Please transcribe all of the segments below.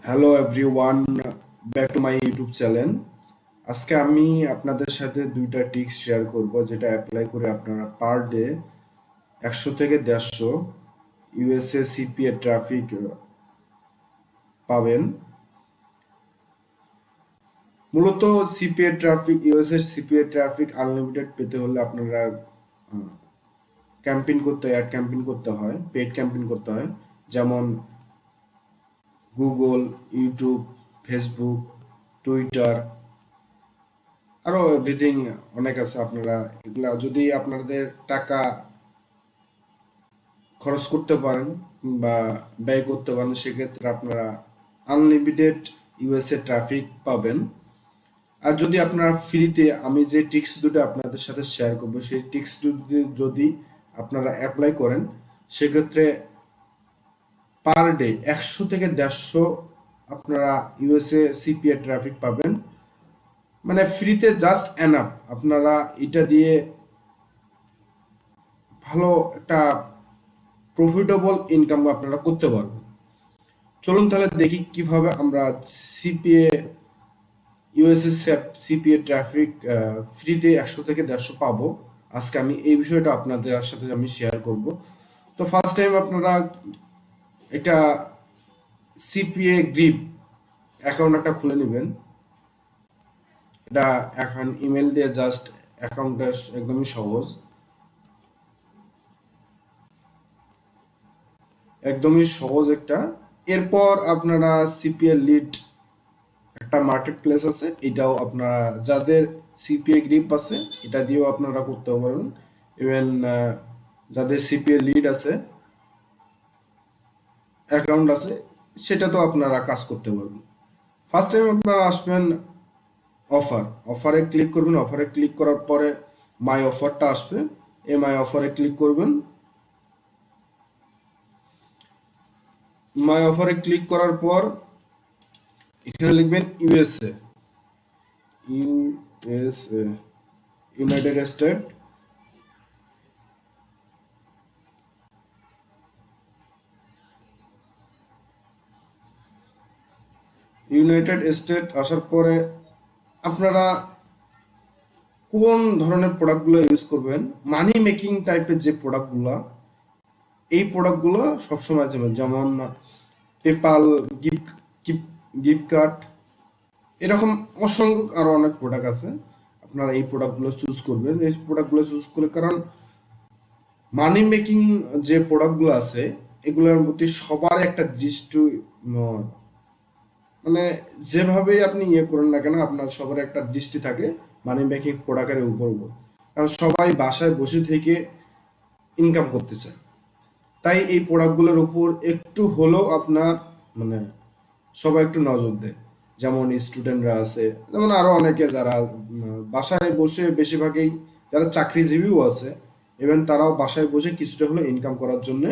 Hello everyone, back to my YouTube channel. আজকে আমি আপনাদের সাথে দুইটা টিপস শেয়ার করব, যেটা অ্যাপ্লাই করে আপনারা পার ডে 100 থেকে 150 ইউএসএ সিপিএ ট্রাফিক পাবেন। মূলত CPA traffic, USA CPA traffic unlimited পেতে হলে আপনারা অ্যাড ক্যাম্পেইন করতে হয়, পেইড ক্যাম্পেইন করতে হয়। যেমন গুগল, ইউটিউব, ফেসবুক, টুইটার, আরো এভরিথিং অনেক আছে। আপনারা এগুলা যদি আপনাদের টাকা খরচ করতে পারেন বা ব্যয় করতে পারেন, সেক্ষেত্রে আপনারা আনলিমিটেড ইউএসএ ট্রাফিক পাবেন। আর যদি আপনারা ফ্রিতে আমি যে টিক্স দুটো আপনাদের সাথে শেয়ার করব, সেই টিক্স যদি আপনারা অ্যাপ্লাই করেন, সেক্ষেত্রে পার ডে 100 থেকে 150 আপনারা ইউএসএ সিপিএ ট্রাফিক পাবেন। মানে ফ্রিতে জাস্ট এনাফ, আপনারা এটা দিয়ে ভালো একটা প্রফিটেবল ইনকাম আপনারা করতে পারবেন। চলুন তাহলে দেখি কিভাবে আমরা সিপিএ ইউএসএ সিপিএ ট্রাফিক ফ্রিতে 100 থেকে 150 পাবো। আজকে আমি এই বিষয়টা আপনাদের সাথে আমি শেয়ার করব। তো ফার্স্ট টাইম আপনারা একটা সিপিএ গ্রিপ অ্যাকাউন্ট একটা খুলে নেবেন। এটা এখন ইমেল দিয়ে জাস্ট অ্যাকাউন্টটা একদমই সহজ, একটা। এরপর আপনারা সিপিএ লিড একটা মার্কেট প্লেস আছে, এটাও আপনারা যাদের সিপিএ গ্রিপ আছে এটা দিয়েও আপনারা করতে পারবেন। ইভেন যাদের সিপিএ লিড আছে, অ্যাকাউন্ট আছে, সেটা তো আপনারা কাজ করতে পারবেন। ফার্স্ট টাইম আপনারা আসবেন অফারে ক্লিক করবেন। অফারে ক্লিক করার পরে মাই অফারটা আসবে, এই মাই অফারে ক্লিক করবেন। মাই অফারে ক্লিক করার পর এখানে লিখবেন USA, USA, United state. United state আসার পরে আপনারা কোন ধরনের প্রোডাক্টগুলো ইউজ করবেন, মানি মেকিং টাইপের যে প্রোডাক্টগুলো, এই প্রোডাক্টগুলো সবসময় যাবেন। যেমন পেপাল, গিফট গিফট কার্ড, এরকম অসংখ্য আরো অনেক প্রোডাক্ট আছে। আপনারা এই প্রোডাক্টগুলো চুজ করবেন। এই প্রোডাক্টগুলো চুজ করে, কারণ মানি মেকিং যে প্রোডাক্টগুলো আছে, এগুলোর প্রতি সবার একটা দৃষ্টি, মানে যেভাবেই আপনি ইয়ে করেন না কেন, আপনার সবার একটা দৃষ্টি থাকে মানি মেকিং প্রোডাক্টের উপর। কারণ সবাই বাসায় বসে থেকে ইনকাম করতেছে, তাই এই প্রোডাক্টগুলোর উপর একটু হলেও আপনার মানে সবাই একটু নজর দেয়। যেমন স্টুডেন্টরা আছে, যেমন আরো অনেকে যারা বাসায় বসে, বেশিরভাগই যারা চাকরিজীবীও আছে, ইভেন তারাও বাসায় বসে কিছুটা হলে ইনকাম করার জন্য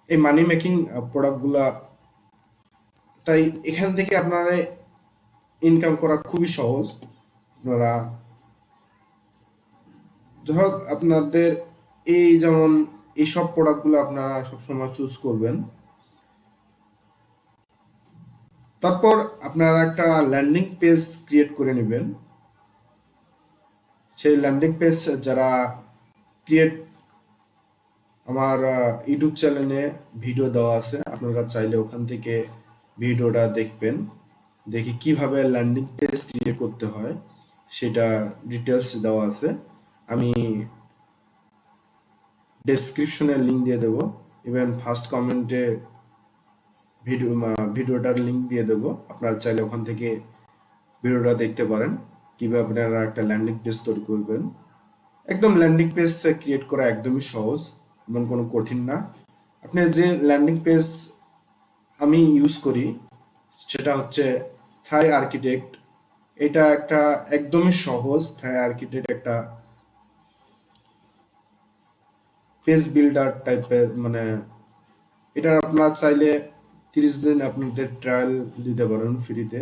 এই মানি মেকিং প্রোডাক্টগুলা। তাই এখান থেকে আপনারা ইনকাম করা খুবই সহজ। আপনারা যাই হোক, আপনাদের এই যেমন এইসব প্রোডাক্টগুলো আপনারা সবসময় চুজ করবেন। তারপর আপনারা একটা ল্যান্ডিং পেজ ক্রিয়েট করে নেবেন। সেই ল্যান্ডিং পেজ যারা ক্রিয়েট, আমার ইউটিউব চ্যানেলে ভিডিও দেওয়া আছে, আপনারা চাইলে ওখান থেকে ভিডিওটা দেখবেন, দেখি কিভাবে ল্যান্ডিং পেজ ক্রিয়েট করতে হয় সেটা ডিটেলস দেওয়া আছে। আমি ডেসক্রিপশনে লিঙ্ক দিয়ে দেবো, ইভেন ফার্স্ট কমেন্টে ভিডিওটার লিঙ্ক দিয়ে দেবো। আপনারা চাইলে ওখান থেকে ভিডিওটা দেখতে পারেন কিভাবে আপনারা একটা ল্যান্ডিং পেজ তৈরি করবেন। একদম ল্যান্ডিং পেজ ক্রিয়েট করা একদমই সহজ, এমন কোনো কঠিন না। আপনি যে ল্যান্ডিং পেজ আমি ইউজ করি সেটা হচ্ছে থাই আর্কিটেক্ট। এটা একটা একদমই সহজ থাই আর্কিটেক্ট, একটা পেজ বিল্ডার টাইপের। মানে এটা আপনারা চাইলে 30 দিন আপনাদের ট্রায়াল দিতে পারেন ফ্রিতে।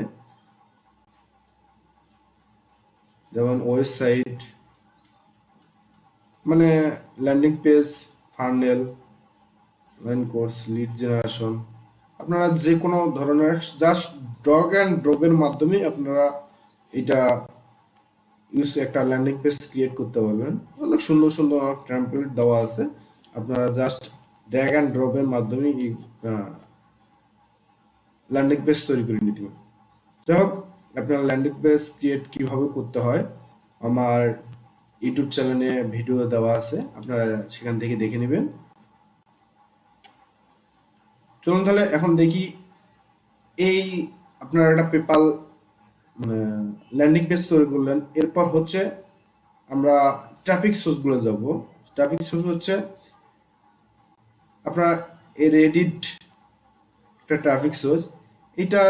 যেমন ওয়েবসাইট, মানে landing page, funnel, course, lead generation, আপনারা যে কোনো ধরনের জাস্ট ড্রাগ অ্যান্ড ড্রপের মাধ্যমে আপনারা এটা একটা ল্যান্ডিং পেজ ক্রিয়েট করতে পারবেন। অনেক সুন্দর সুন্দর টেমপ্লেট দেওয়া আছে, আপনারা জাস্ট ড্র্যাগ অ্যান্ড ড্রপের মাধ্যমে এই ল্যান্ডিং পেজ তৈরি করে নিতে পারেন। যাই হোক, আপনার ল্যান্ডিং পেজ ক্রিয়েট কিভাবে করতে হয় আমার ইউটিউব চ্যানেলে ভিডিও দেওয়া আছে, আপনারা সেখান থেকে দেখে নেবেন। চলুন তাহলে এখন দেখি এই আপনারা একটা পেপাল মানে ল্যান্ডিং পেজ তৈরি করলেন, এরপর হচ্ছে আমরা ট্রাফিক সোর্সগুলো যাব। ট্রাফিক সোর্স হচ্ছে আপনারা এই রেডিট একটা ট্রাফিক সোর্স, এটা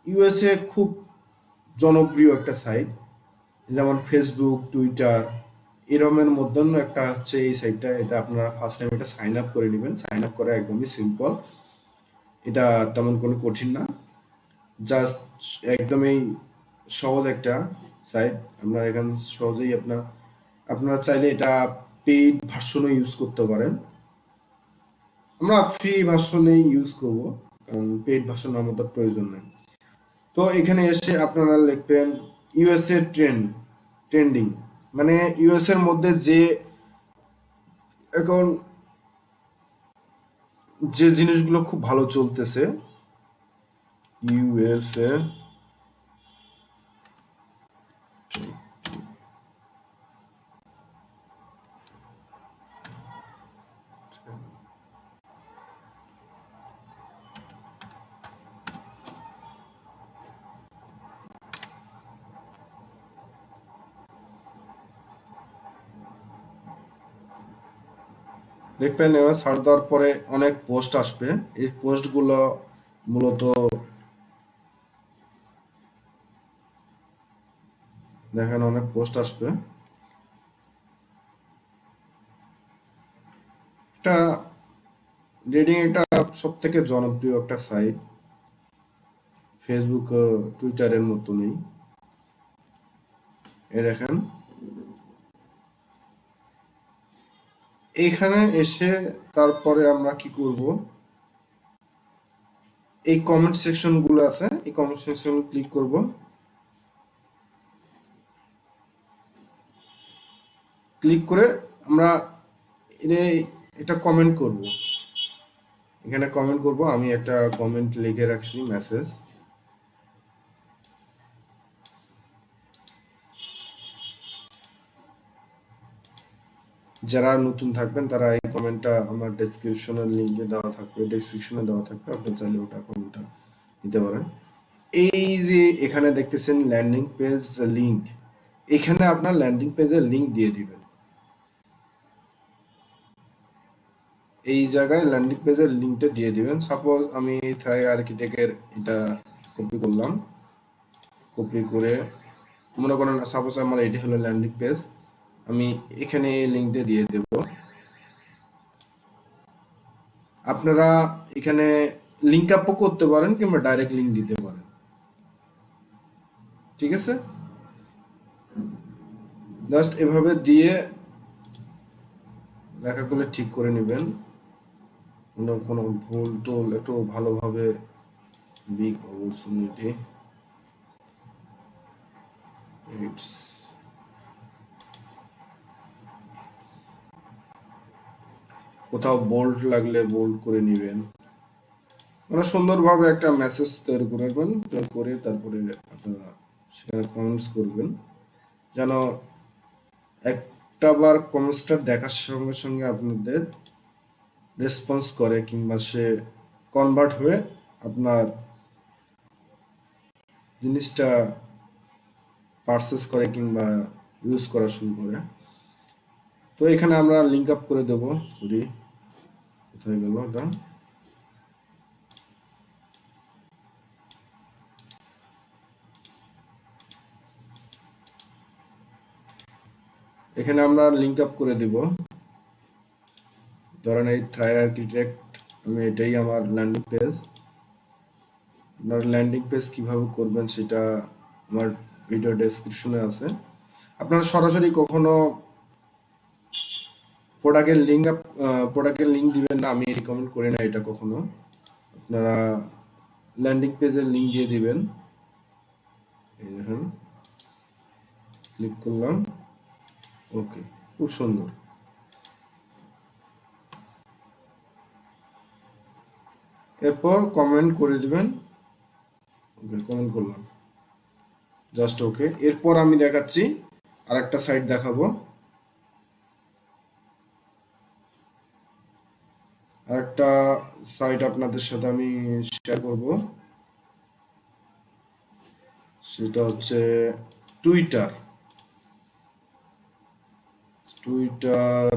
ইউএসএ খুব জনপ্রিয় একটা সাইট, যেমন ফেসবুক, টুইটার এরমের মধ্যে একটা হচ্ছে এই সাইটটা। এটা আপনারা ফার্স্ট টাইম এটা সাইন আপ করে নেবেন। সাইন আপ করা একদমই সিম্পল, এটা তেমন কোনো কঠিন না, জাস্ট একদমই সহজ একটা সাইট। আপনারা এখানে সহজেই আপনারা চাইলে এটা পেইড ভার্সনও ইউজ করতে পারেন। আমরা ফ্রি ভার্সনেই ইউজ করব, কারণ পেইড ভার্সন আমাদের প্রয়োজন নেই। তো এখানে এসে আপনারা লিখবেন ইউএসএ ট্রেন্ডিং, মানে ইউএস এর মধ্যে যে এখন যে জিনিসগুলো খুব ভালো চলতেছে ইউএসএ, দেখবেন এবার সার্চ দেওয়ার পরে অনেক পোস্ট আসবে। এই পোস্টগুলো মূলত দেখেন অনেক পোস্ট আসবে। এটা রিডিং এটা সব থেকে জনপ্রিয় একটা সাইট, ফেসবুক টুইটারের মতো নেই। এ দেখেন এইখানে এসে তারপরে আমরা কি করব, এই কমেন্ট সেকশন গুলো আছে, এই কমেন্ট সেকশন ক্লিক করব। ক্লিক করে আমরা এটা কমেন্ট করব, এখানে কমেন্ট করব। আমি একটা কমেন্ট লিখে রাখছি, মেসেজ। যারা নতুন থাকবেন তারা এই কমেন্টটা আমার ডেসক্রিপশনের লিংকে দেওয়া থাকবে, ডেসক্রিপশনে দেওয়া থাকবে, আপনি চাইলে ওটা কমেন্টটা দিতে পারেন। এই যে এখানে দেখতেছেন ল্যান্ডিং পেজ লিংক, এখানে আপনার ল্যান্ডিং পেজের লিংক দিয়ে দিবেন। এই জায়গায় ল্যান্ডিং পেজের লিংকটা দিয়ে দিবেন। সাপোজ আমি থ্রাই আর্কিটেক্টের এটা কপি করলাম, কপি করে মনে করেন সাপোজ আমার এটি হলো ল্যান্ডিং পেজ, আমি এখানে এই লিংকটা দিয়ে দেব। আপনারা এখানে লিংক আপও করতে পারেন কিংবা ডাইরেক্ট লিংক দিতে পারেন, ঠিক আছে। জাস্ট এভাবে দিয়ে লেখাগুলো ঠিক করে নেবেন, কোনো ভুল টুল একটু ভালোভাবে বিগ অপরচুনিটি ইটস কোথাও বোল্ড লাগলে বোল্ড করে নেবেন, মানে সুন্দরভাবে একটা মেসেজ তৈরি করবেন। তৈরি করে তারপরে আপনারা সেখানে কমেন্টস করবেন, যেন একটা বার কমেন্টসটা দেখার সঙ্গে সঙ্গে আপনাদের রেসপন্স করে কিংবা সে কনভার্ট হয়ে আপনার জিনিসটা পারচেস করে কিংবা ইউজ করা শুরু করে। তো এখানে আমরা লিঙ্ক আপ করে দেব। সরি, কোথায় গেল এটা? এখানে আমরা লিঙ্ক আপ করে দেব। ধরেন এই থ্রাই আর্কিটেক্ট, আমি এটাই আমার ল্যান্ডিং পেজ। আপনার ল্যান্ডিং পেজ কিভাবে করবেন সেটা আমার ভিডিও ডেসক্রিপশনে আছে। আপনারা সরাসরি কখনো প্রোডাক্টের লিঙ্ক দিবেন না, আমি রিকমেন্ড করি না এটা কখনো। আপনারা ল্যান্ডিং পেজের লিঙ্ক দিয়ে দিবেন। এই দেখেন, ক্লিক করলাম, ওকে, খুব সুন্দর। এরপর কমেন্ট করে দিবেন, ওকে, কমেন্ট করলাম, জাস্ট ওকে। এরপর আমি দেখাচ্ছি আরেকটা সাইট দেখাবো, আরেকটা সাইট আপনাদের সাথে আমি শেয়ার করব, সেটা হচ্ছে টুইটার। টুইটার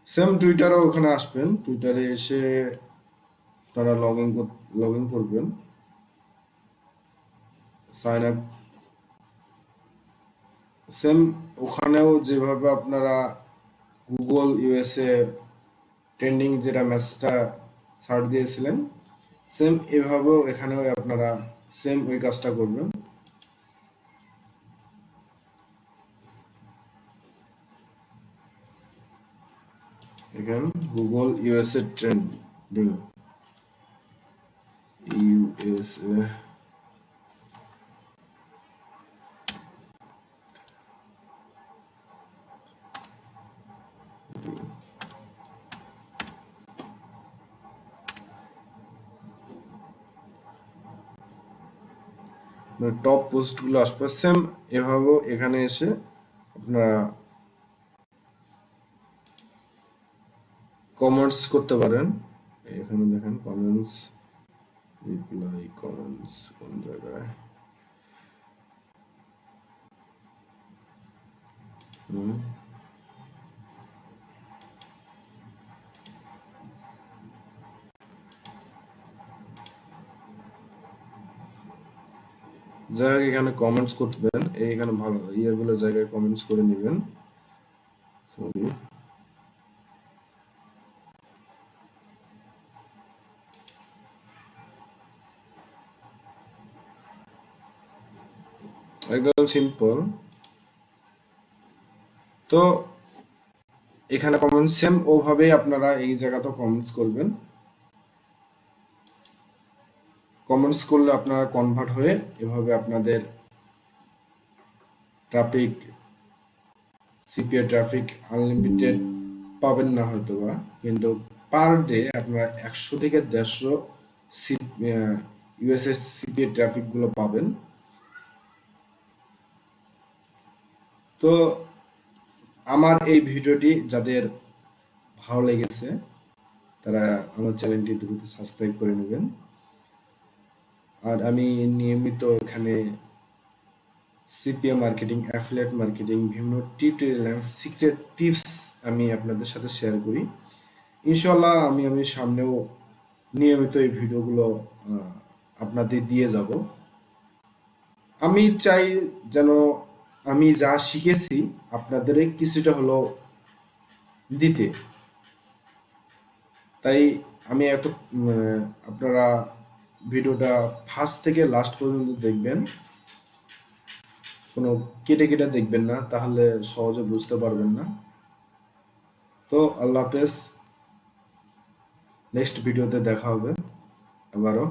সেম টুইটারও ওখানে আসবেন, টুইটারে এসে আপনারা লগ ইন করবেন, সাইন আপ। সেম ওখানেও যেভাবে আপনারা গুগল ইউএসএ ট্রেন্ডিং যেটা ম্যাচটা সার্চ দিয়েছিলেন, সেম এভাবেও এখানেও আপনারা সেম ওই কাজটা করবেন। এখানে Google USA trending, USA, top পোস্টগুলো আসবে। সেম এভাবেও এখানে এসে আপনারা কমেন্টস করতে পারেন। এখানে দেখেন কমেন্টস, রিপ্লাই, কমেন্টস কোন জায়গায়, যাই হোক এখানে কমেন্টস করবেন, এইখানে ভালো ইয়েগুলো জায়গায় কমেন্টস করে নেবেন। সরি, একদম সিম্পল। তো এখানে কমেন্টস সেম ওভাবেই আপনারা এই জায়গাতে কমেন্টস করবেন। কমেন্টস করলে আপনারা কনভার্ট হয়ে এভাবে আপনাদের ট্রাফিক, সিপিএ ট্রাফিক আনলিমিটেড পাবেন না হয়তো বা, কিন্তু পার ডে আপনারা 100 থেকে 150 ইউএসএস সিপিএ ট্রাফিকগুলো পাবেন। তো আমার এই ভিডিওটি যাদের ভালো লেগেছে তারা আমার চ্যানেলটি দ্রুত সাবস্ক্রাইব করে নেবেন। আর আমি নিয়মিত এখানে সিপিএ মার্কেটিং, অ্যাফিলিয়েট মার্কেটিং, বিভিন্ন টিউটোরিয়াল এন্ড সিক্রেট টিপস আমি আপনাদের সাথে শেয়ার করি। ইনশাল্লাহ আমি সামনেও নিয়মিত এই ভিডিওগুলো আপনাদের দিয়ে যাব। আমি চাই যেন আমি যা শিখেছি আপনাদের কিছুটা হলো দিতে। তাই আমি এত আপনারা ভিডিওটা ফার্স্ট থেকে লাস্ট পর্যন্ত দেখবেন, কোনো কেটে কেটে দেখবেন না, তাহলে সহজে বুঝতে পারবেন না। তো আল্লাহ হাফেজ, নেক্সট ভিডিওতে দেখা হবে আবারও।